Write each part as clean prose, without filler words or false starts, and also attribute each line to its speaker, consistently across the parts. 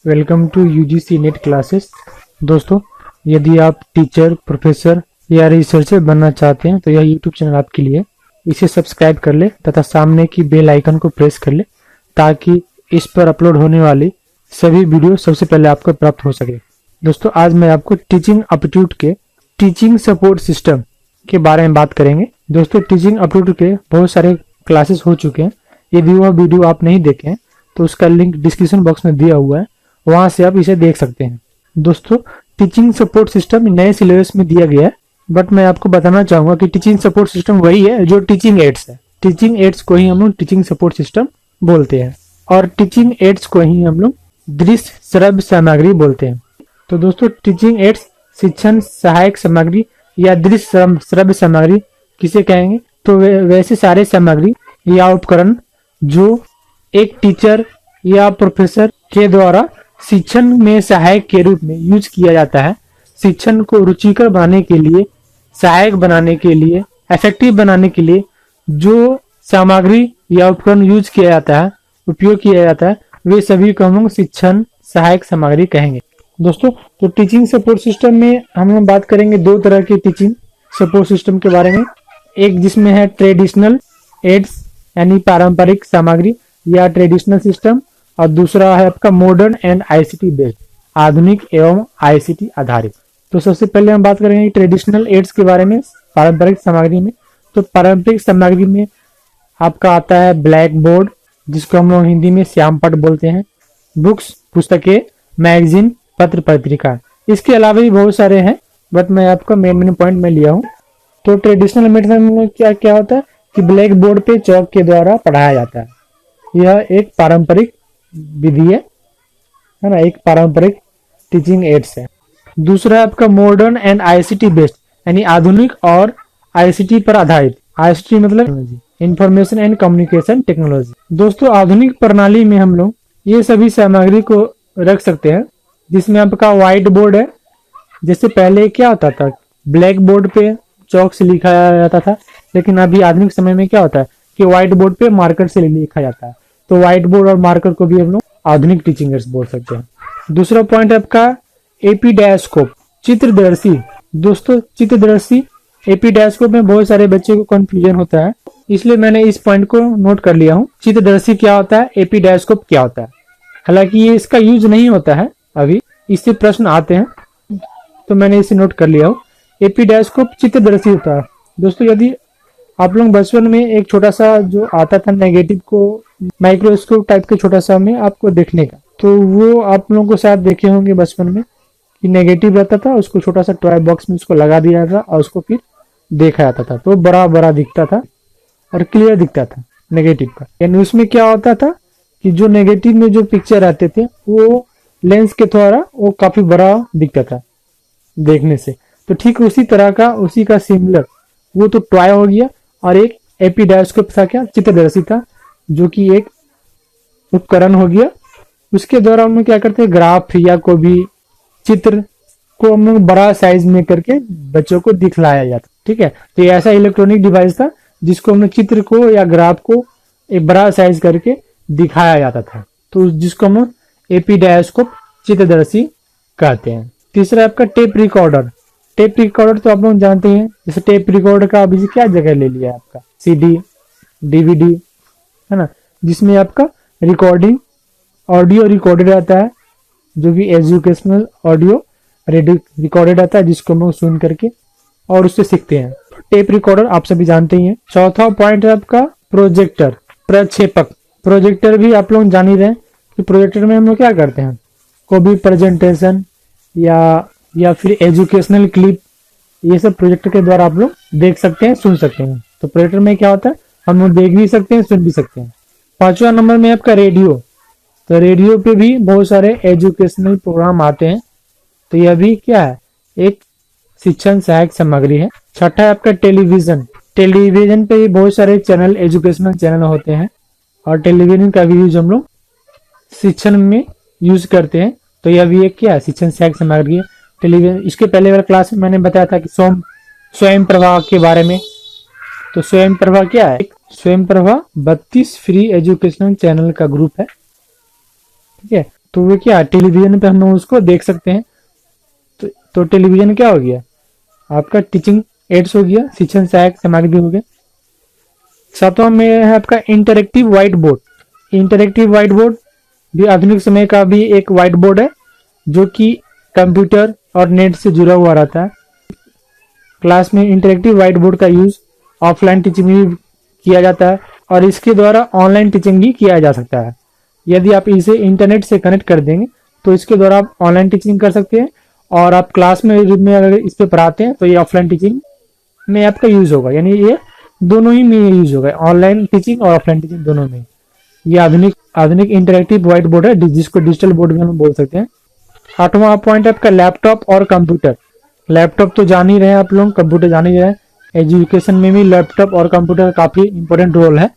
Speaker 1: Welcome to UGC NET classes. दोस्तों, यदि आप टीचर, प्रोफेसर या रिसर्चर बनना चाहते हैं तो यह यूट्यूब चैनल आपके लिए। इसे सब्सक्राइब कर ले तथा सामने की बेल आइकन को प्रेस कर ले ताकि इस पर अपलोड होने वाली सभी वीडियो सबसे पहले आपको प्राप्त हो सके। दोस्तों, आज मैं आपको टीचिंग एप्टीट्यूड के टीचिंग सपोर्ट सिस्टम के बारे में बात करेंगे। दोस्तों, टीचिंग एप्टीट्यूड के बहुत सारे क्लासेस हो चुके हैं। यदि वह वीडियो आप नहीं देखे हैं तो उसका लिंक डिस्क्रिप्शन बॉक्स में दिया हुआ है, वहां से आप इसे देख सकते हैं। दोस्तों, टीचिंग सपोर्ट सिस्टम नए सिलेबस में दिया गया है, बट मैं आपको बताना चाहूंगा कि टीचिंग सपोर्ट सिस्टम वही है जो टीचिंग एड्स है। टीचिंग एड्स को ही हम लोग टीचिंग सपोर्ट सिस्टम बोलते हैं और टीचिंग एड्स को ही हम लोग दृश्य श्रव्य सामग्री बोलते हैं। तो दोस्तों, टीचिंग एड्स शिक्षण सहायक सामग्री या दृश्य श्रव्य सामग्री किसे कहेंगे? तो वैसे सारे सामग्री या उपकरण जो एक टीचर या प्रोफेसर के द्वारा शिक्षण में सहायक के रूप में यूज किया जाता है। शिक्षण को रुचिकर बनाने के लिए, सहायक बनाने के लिए, इफेक्टिव बनाने के लिए जो सामग्री या उपकरण यूज किया जाता है, उपयोग किया जाता है, वे सभी को हम लोग शिक्षण सहायक सामग्री कहेंगे। दोस्तों, तो टीचिंग सपोर्ट सिस्टम में हम लोग बात करेंगे दो तरह के टीचिंग सपोर्ट सिस्टम के बारे में। एक जिसमें है ट्रेडिशनल एड्स यानी पारंपरिक सामग्री या ट्रेडिशनल सिस्टम, और दूसरा है आपका मॉडर्न एंड आईसीटी बेस्ड, आधुनिक एवं आईसीटी आधारित। तो सबसे पहले हम बात करेंगे ट्रेडिशनल एड्स के बारे में, पारंपरिक सामग्री में। तो पारंपरिक सामग्री में आपका आता है ब्लैक बोर्ड, जिसको हम लोग हिंदी में श्याम पट बोलते हैं, बुक्स, पुस्तकें, मैगजीन, पत्र पत्रिका। इसके अलावा भी बहुत सारे हैं, बट मैं आपका मेन पॉइंट में लिया हूँ। तो ट्रेडिशनल मेथड में क्या क्या होता है कि ब्लैक बोर्ड पे चौक के द्वारा पढ़ाया जाता है। यह एक पारंपरिक विधि है ना, एक पारंपरिक टीचिंग एड्स है। दूसरा है आपका मॉडर्न एंड आईसीटी बेस्ड यानी आधुनिक और आईसीटी पर आधारित। आईसीटी मतलब इंफॉर्मेशन एंड कम्युनिकेशन टेक्नोलॉजी। दोस्तों, आधुनिक प्रणाली में हम लोग ये सभी सामग्री को रख सकते हैं, जिसमें आपका व्हाइट बोर्ड है। जैसे पहले क्या होता था, ब्लैक बोर्ड पे चौक से लिखा जाता था, लेकिन अभी आधुनिक समय में क्या होता है कि व्हाइट बोर्ड पे मार्कर से लिखा जाता है। तो व्हाइट बोर्ड और मार्कर को भी हम लोग आधुनिक टीचिंग एड्स बोल सकते हैं। दूसरा पॉइंट है आपका एपीडायस्कोप, चित्रदर्शी। दोस्तों, चित्रदर्शी एपीडायस्कोप में बहुत सारे बच्चे को कंफ्यूजन होता है, इसलिए मैंने इस पॉइंट को नोट कर लिया हूँ। चित्रदर्शी क्या होता है, एपीडायस्कोप क्या होता है। हालांकि ये इसका यूज नहीं होता है, अभी इससे प्रश्न आते हैं, तो मैंने इसे नोट कर लिया हूँ। एपीडायस्कोप चित्रदर्शी होता है। दोस्तों, यदि आप लोग बचपन में एक छोटा सा जो आता था नेगेटिव को माइक्रोस्कोप टाइप के छोटा सा में आपको देखने का, तो वो आप लोगों को शायद देखे होंगे बचपन में कि नेगेटिव रहता था, उसको छोटा सा टॉय बॉक्स में उसको लगा दिया था और उसको फिर देखा जाता था, तो बड़ा बड़ा दिखता था और क्लियर दिखता था नेगेटिव का। यानी उसमें क्या होता था कि जो नेगेटिव में जो पिक्चर आते थे वो लेंस के द्वारा वो काफी बड़ा दिखता था देखने से। तो ठीक उसी तरह का, उसी का सिमिलर वो तो टॉय हो गया, और एक एपीडायस्कोप था क्या, चित्रदर्शी था, जो कि एक उपकरण हो गया। उसके द्वारा हम लोग क्या करते हैं, ग्राफ या कोई भी चित्र को हम लोग बड़ा साइज में करके बच्चों को दिखलाया जाता। ठीक है, तो ये ऐसा इलेक्ट्रॉनिक डिवाइस था जिसको हम लोग चित्र को या ग्राफ को एक बड़ा साइज करके दिखाया जाता था, तो जिसको हम लोग एपीडायस्कोप चित्रदर्शी कहते हैं। तीसरा आपका टेप रिकॉर्डर। टेप रिकॉर्डर तो आप लोग जानते हैं, जैसे टेप रिकॉर्डर का अभी क्या जगह ले लिया है आपका सीडी, डीवीडी, है ना, जिसमें आपका रिकॉर्डिंग ऑडियो रिकॉर्डेड रहता है, जो कि एजुकेशनल ऑडियो रिकॉर्डेड रहता है, जिसको हम लोग सुन करके और उससे सीखते हैं। टेप रिकॉर्डर आप सभी जानते ही हैं। चौथा पॉइंट है आपका प्रोजेक्टर, प्रक्षेपक। प्रोजेक्टर भी आप लोग जान ही रहे हैं कि प्रोजेक्टर में हम लोग क्या करते हैं, कोई भी प्रेजेंटेशन या फिर एजुकेशनल क्लिप, ये सब प्रोजेक्टर के द्वारा आप लोग देख सकते हैं, सुन सकते हैं। तो प्रोजेक्टर में क्या होता है, हम लोग देख भी सकते हैं, सुन भी सकते हैं। पांचवा नंबर में आपका रेडियो। तो रेडियो पे भी बहुत सारे एजुकेशनल प्रोग्राम आते हैं, तो यह भी क्या है, एक शिक्षण सहायक सामग्री है। छठा है आपका टेलीविजन। टेलीविजन पे भी बहुत सारे चैनल, एजुकेशनल चैनल होते हैं, और टेलीविजन का भी यूज हम लोग शिक्षण में यूज करते हैं, तो यह भी एक क्या है, शिक्षण सहायक सामग्री है टेलीविजन। इसके पहले वाला क्लास में मैंने बताया था कि स्वयं प्रभा के बारे में। तो स्वयं प्रभा क्या है, स्वयं प्रभा 32 फ्री एजुकेशनल चैनल का ग्रुप है। ठीक है, तो वो क्या टेलीविजन पे हम लोग उसको देख सकते हैं। तो टेलीविजन क्या हो गया आपका टीचिंग एड्स हो गया, शिक्षण सहायक सामग्री हो गया। सातवां में है आपका interactive white board. Interactive white board भी आधुनिक समय का भी एक व्हाइट बोर्ड है जो कि कंप्यूटर और नेट से जुड़ा हुआ रहता है। क्लास में इंटरेक्टिव व्हाइट बोर्ड का यूज ऑफलाइन टीचिंग में भी किया जाता है और इसके द्वारा ऑनलाइन टीचिंग भी किया जा सकता है। यदि आप इसे इंटरनेट से कनेक्ट कर देंगे तो इसके द्वारा आप ऑनलाइन टीचिंग कर सकते हैं और आप क्लास में अगर इस पे पढ़ाते हैं तो ये ऑफलाइन टीचिंग में आपका यूज होगा, यानी ये दोनों ही में यूज होगा, ऑनलाइन टीचिंग और ऑफलाइन टीचिंग दोनों में। ये आधुनिक इंटरेक्टिव व्हाइट बोर्ड है जिसको डिजिटल बोर्ड भी हम बोल सकते हैं। 8वां पॉइंट आपका लैपटॉप और कंप्यूटर। लैपटॉप तो जान ही रहे हैं आप लोग, कंप्यूटर जान ही रहे हैं। एजुकेशन में भी लैपटॉप और कंप्यूटर काफी इंपॉर्टेंट रोल है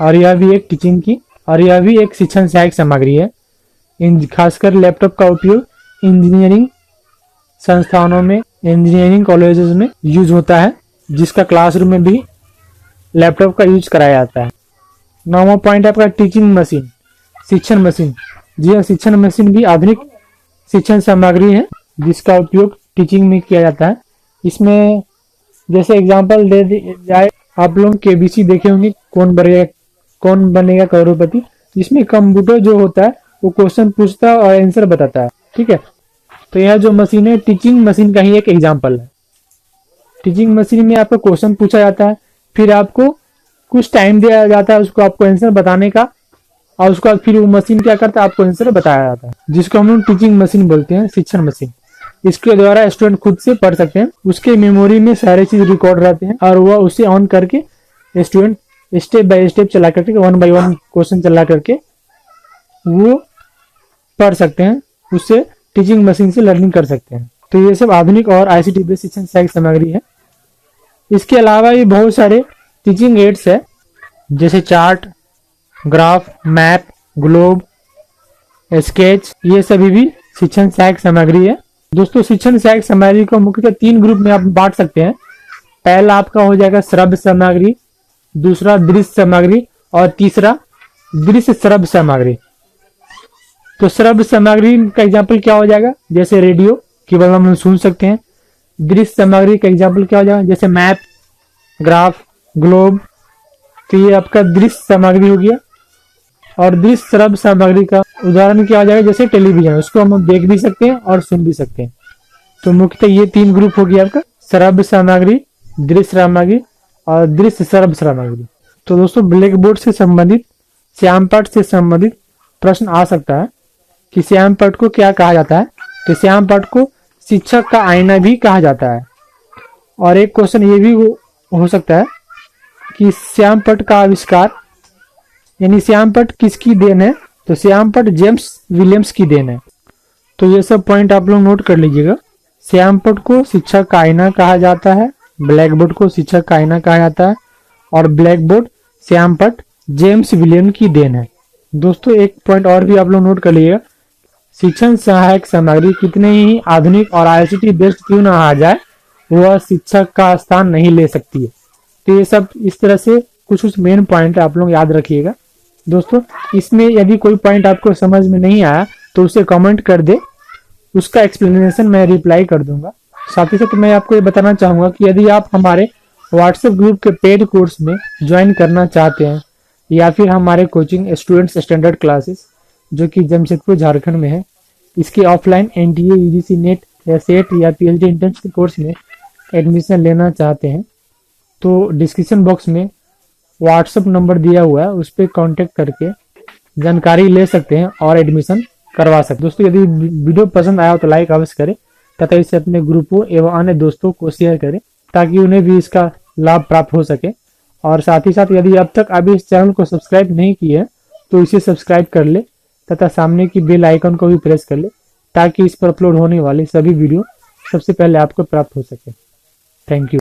Speaker 1: और यह भी एक टीचिंग की और यह भी एक शिक्षण सहायक सामग्री है। खासकर लैपटॉप का उपयोग इंजीनियरिंग संस्थानों में, इंजीनियरिंग कॉलेजेस में यूज होता है, जिसका क्लासरूम में भी लैपटॉप का यूज कराया जाता है। 9वां पॉइंट आपका टीचिंग मशीन, शिक्षण मशीन। जी हाँ, शिक्षण मशीन भी आधुनिक शिक्षण सामग्री है जिसका उपयोग टीचिंग में किया जाता है। इसमें जैसे एग्जांपल दे जाए, आप लोग केबीसी देखे होंगे, कौन बनेगा करोड़पति। इसमें कंप्यूटर जो होता है वो क्वेश्चन पूछता है और आंसर बताता है, ठीक है। तो यह जो मशीन है टीचिंग मशीन का ही एक एग्जांपल है। टीचिंग मशीन में आपको क्वेश्चन पूछा जाता है, फिर आपको कुछ टाइम दिया जाता है उसको आपको आंसर बताने का और उसके बाद फिर वो मशीन क्या करता है आपको आंसर बताया जाता है, जिसको हम लोग टीचिंग मशीन बोलते हैं, शिक्षण मशीन। इसके द्वारा स्टूडेंट खुद से पढ़ सकते हैं, उसके मेमोरी में सारे चीज रिकॉर्ड रहते हैं और वह उसे ऑन करके स्टूडेंट स्टेप बाय स्टेप चला करके 1 बाय 1 क्वेश्चन चला करके वो पढ़ सकते हैं, उससे टीचिंग मशीन से लर्निंग कर सकते हैं। तो ये सब आधुनिक और आईसीटी बेस्ड शिक्षण सहायक सामग्री है। इसके अलावा भी बहुत सारे टीचिंग एड्स है, जैसे chart, graph, map, globe, sketch, ये सभी भी शिक्षण सहायक सामग्री है। दोस्तों, शिक्षण सहायक सामग्री को मुख्यतः 3 ग्रुप में आप बांट सकते हैं। पहला आपका हो जाएगा श्रव्य सामग्री, दूसरा दृश्य सामग्री और तीसरा दृश्य श्रव्य सामग्री। तो श्रव्य सामग्री का एग्जाम्पल क्या हो जाएगा, जैसे रेडियो केवल हम सुन सकते हैं। दृश्य सामग्री का एग्जाम्पल क्या हो जाएगा, जैसे मैप, ग्राफ, ग्लोब। तो ये आपका दृश्य सामग्री हो गया। और दृश्य श्रव्य सामग्री का उदाहरण क्या हो जाएगा, जैसे टेलीविजन, उसको हम देख भी सकते हैं और सुन भी सकते हैं। तो मुख्यतः ये 3 ग्रुप हो गया आपका, श्रव्य सामग्री, दृश्य सामग्री और दृश्य श्रव्य सामग्री। तो दोस्तों, ब्लैक बोर्ड से संबंधित, श्यामपट्ट से संबंधित प्रश्न आ सकता है कि श्यामपट्ट को क्या कहा जाता है। तो श्यामपट्ट को शिक्षक का आईना भी कहा जाता है। और एक क्वेश्चन ये भी हो सकता है कि श्यामपट्ट का आविष्कार, यानी श्यामपट्ट किसकी देन है। तो श्यामपट्ट जेम्स विलियम्स की देन है। तो ये सब पॉइंट आप लोग नोट कर लीजिएगा। श्यामपट्ट को शिक्षक का आईना कहा जाता है, ब्लैक बोर्ड को शिक्षक का आईना कहा जाता है और ब्लैक बोर्ड श्यामपट्ट जेम्स विलियम की देन है। दोस्तों, एक पॉइंट और भी आप लोग नोट कर लीजिएगा, शिक्षण सहायक सामग्री कितने ही आधुनिक और आईसीटी बेस्ड क्यों ना आ जाए, वह शिक्षक का स्थान नहीं ले सकती है। तो ये सब इस तरह से कुछ मेन पॉइंट आप लोग याद रखिएगा। दोस्तों, इसमें यदि कोई पॉइंट आपको समझ में नहीं आया तो उसे कमेंट कर दे, उसका एक्सप्लेनेशन मैं रिप्लाई कर दूंगा। साथ ही साथ मैं आपको ये बताना चाहूंगा कि यदि आप हमारे व्हाट्सएप ग्रुप के पेड कोर्स में ज्वाइन करना चाहते हैं या फिर हमारे कोचिंग स्टूडेंट्स स्टैंडर्ड क्लासेस जो कि जमशेदपुर झारखंड में है, इसके ऑफलाइन एनटीए, यूजीसी नेट या सेट या पीएचडी एंट्रेंस के कोर्स में एडमिशन लेना चाहते हैं तो डिस्क्रिप्शन बॉक्स में व्हाट्सएप नंबर दिया हुआ है, उस पर कॉन्टेक्ट करके जानकारी ले सकते हैं और एडमिशन करवा सकते हैं। दोस्तों, यदि वीडियो पसंद आया हो तो लाइक अवश्य करें तथा इसे अपने ग्रुपों एवं अन्य दोस्तों को शेयर करें ताकि उन्हें भी इसका लाभ प्राप्त हो सके। और साथ ही साथ यदि अब तक अभी इस चैनल को सब्सक्राइब नहीं किया है तो इसे सब्सक्राइब कर ले तथा सामने की बेल आइकन को भी प्रेस कर ले ताकि इस पर अपलोड होने वाले सभी वीडियो सबसे पहले आपको प्राप्त हो सके। Thank you.